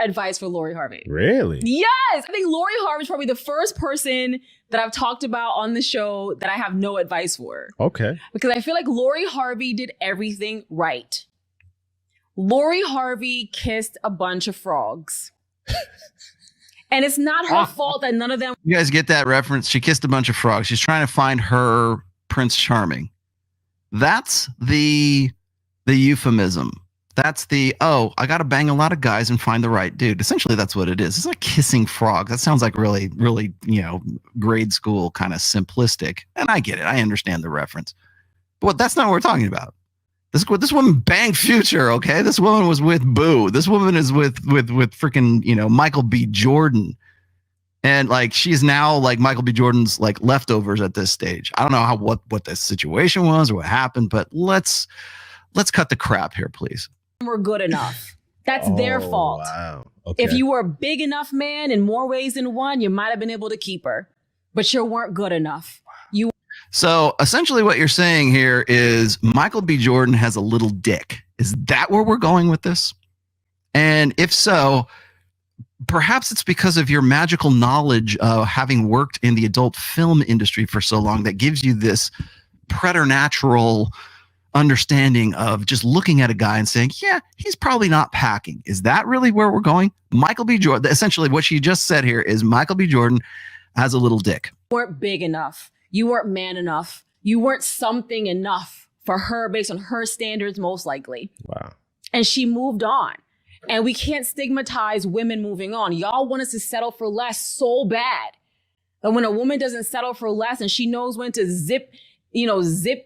advice for Lori Harvey. Really? Yes. I think Lori Harvey is probably the first person that I've talked about on the show that I have no advice for. Okay. Because I feel like Lori Harvey did everything right. Lori Harvey kissed a bunch of frogs. And it's not her fault that none of them... You guys get that reference? She kissed a bunch of frogs. She's trying to find her Prince Charming. That's the euphemism. That's I got to bang a lot of guys and find the right dude. Essentially, that's what it is. It's like kissing frogs. That sounds like really, really, grade school kind of simplistic. And I get it. I understand the reference. But that's not what we're talking about. This woman banged Future, okay? This woman was with Boo. This woman is with freaking, Michael B. Jordan. And like she's now like Michael B. Jordan's like leftovers at this stage. I don't know what the situation was or what happened, but let's cut the crap here, please. Were good enough. That's their fault. Wow. Okay. If you were a big enough man in more ways than one, you might have been able to keep her, but you weren't good enough. So essentially what you're saying here is Michael B. Jordan has a little dick. Is that where we're going with this? And if so, perhaps it's because of your magical knowledge of having worked in the adult film industry for so long that gives you this preternatural understanding of just looking at a guy and saying, yeah, he's probably not packing. Is that really where we're going? Michael B. Jordan, essentially what she just said here is Michael B. Jordan has a little dick. You weren't big enough. You weren't man enough. You weren't something enough for her based on her standards, most likely. Wow. And she moved on. And we can't stigmatize women moving on. Y'all want us to settle for less so bad. And when a woman doesn't settle for less and she knows when to zip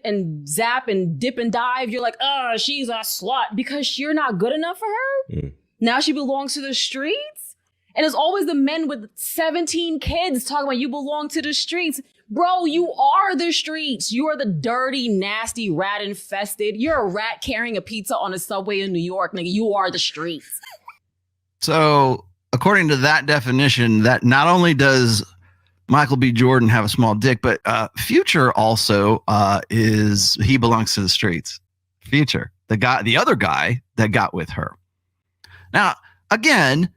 and zap and dip and dive, you're like, oh, she's a slut because you're not good enough for her. Mm. Now she belongs to the streets. And it's always the men with 17 kids talking about you belong to the streets. Bro, you are the streets. You are the dirty, nasty, rat infested. You're a rat carrying a pizza on a subway in New York, nigga. You are the streets. So according to that definition, that not only does Michael B. Jordan have a small dick, but Future also he belongs to the streets. Future, the other guy that got with her. Now, again,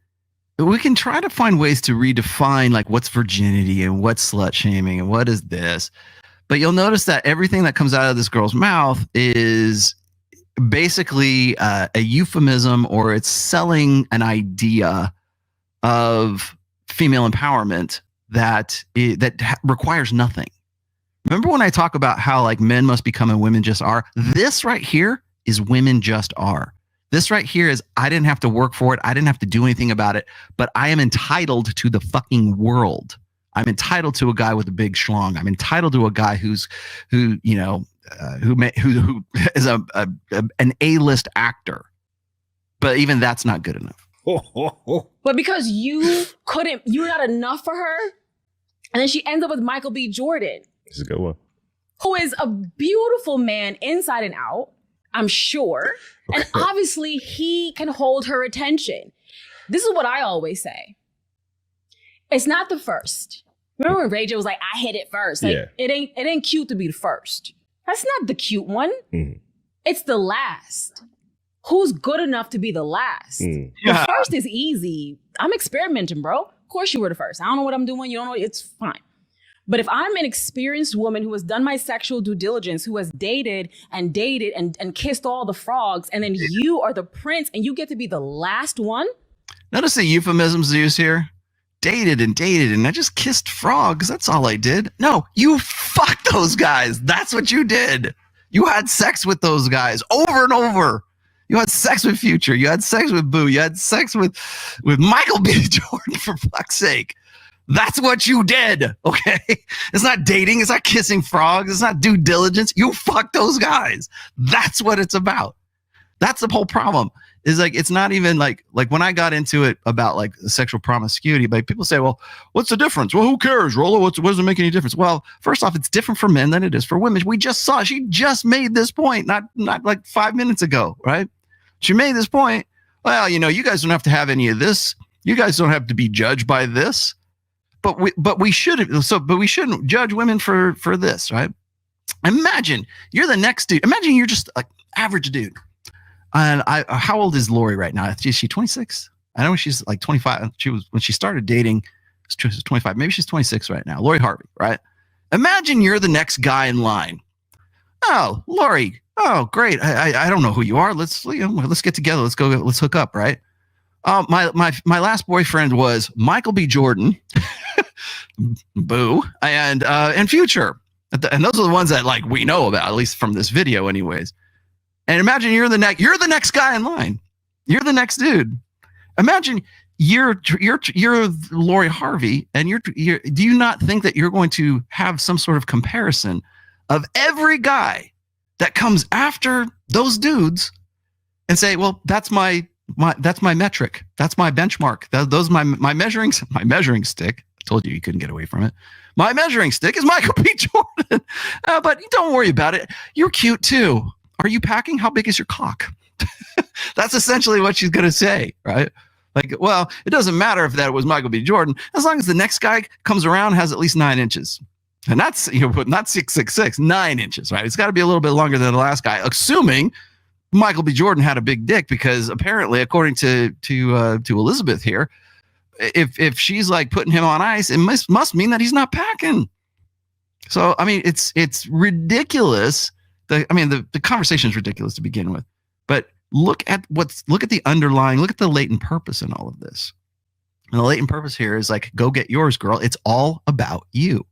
we can try to find ways to redefine like what's virginity and what's slut shaming and what is this. But you'll notice that everything that comes out of this girl's mouth is basically a euphemism, or it's selling an idea of female empowerment that requires nothing. Remember when I talk about how like men must become and women just are? This right here is women just are. This right here is I didn't have to work for it. I didn't have to do anything about it, but I am entitled to the fucking world. I'm entitled to a guy with a big schlong. I'm entitled to a guy who is an A-list actor. But even that's not good enough. But because you're not enough for her, and then she ends up with Michael B. Jordan. This is a good one. Who is a beautiful man inside and out, I'm sure. Okay. And obviously he can hold her attention. This is what I always say. It's not the first. Remember when Ray J was like, I hit it first. Like, yeah. It ain't cute to be the first. That's not the cute one. Mm. It's the last. Who's good enough to be the last? Mm. The first is easy. I'm experimenting, bro. Of course you were the first. I don't know what I'm doing. You don't know. It's fine. But if I'm an experienced woman who has done my sexual due diligence, who has dated and kissed all the frogs, and then you are the prince and you get to be the last one. Notice the euphemisms used here. Dated and I just kissed frogs. That's all I did. No, you fucked those guys. That's what you did. You had sex with those guys over and over. You had sex with Future. You had sex with Boo. You had sex with Michael B. Jordan, for fuck's sake. That's what you did, okay? It's not dating. It's not kissing frogs. It's not due diligence. You fucked those guys. That's what it's about. That's the whole problem. Is like, it's not even like when I got into it about like sexual promiscuity, like people say, well, what's the difference? Well, who cares, Rollo? What does it make any difference? Well, first off, it's different for men than it is for women. We just saw, she just made this point, not like 5 minutes ago, right? She made this point. Well, you guys don't have to have any of this. You guys don't have to be judged by this. But we shouldn't judge women for this, right? Imagine you're the next dude. Imagine you're just an average dude. And how old is Lori right now? Is she 26? I know she's like 25. When she started dating, she was 25. Maybe she's 26 right now. Lori Harvey, right? Imagine you're the next guy in line. Oh, Lori. Oh, great. I don't know who you are. Let's get together. Let's hook up, right? My last boyfriend was Michael B. Jordan, Boo, and Future. And those are the ones that like we know about, at least from this video anyways. And imagine you're the next guy in line. You're the next dude. Imagine you're Lori Harvey, and do you not think that you're going to have some sort of comparison of every guy that comes after those dudes and say, well, that's my metric. That's my benchmark. Those my measuring stick. I told you couldn't get away from it. My measuring stick is Michael B. Jordan. But don't worry about it. You're cute too. Are you packing? How big is your cock? That's essentially what she's going to say, right? Like, well, it doesn't matter if that was Michael B. Jordan, as long as the next guy comes around has at least 9 inches. And that's, not 6'6", 9 inches, right? It's got to be a little bit longer than the last guy, assuming Michael B. Jordan had a big dick, because apparently, according to Elizabeth here, if she's like putting him on ice, it must mean that he's not packing. So, I mean, it's ridiculous. The conversation is ridiculous to begin with, but look at the underlying, look at the latent purpose in all of this. And the latent purpose here is like, go get yours, girl. It's all about you.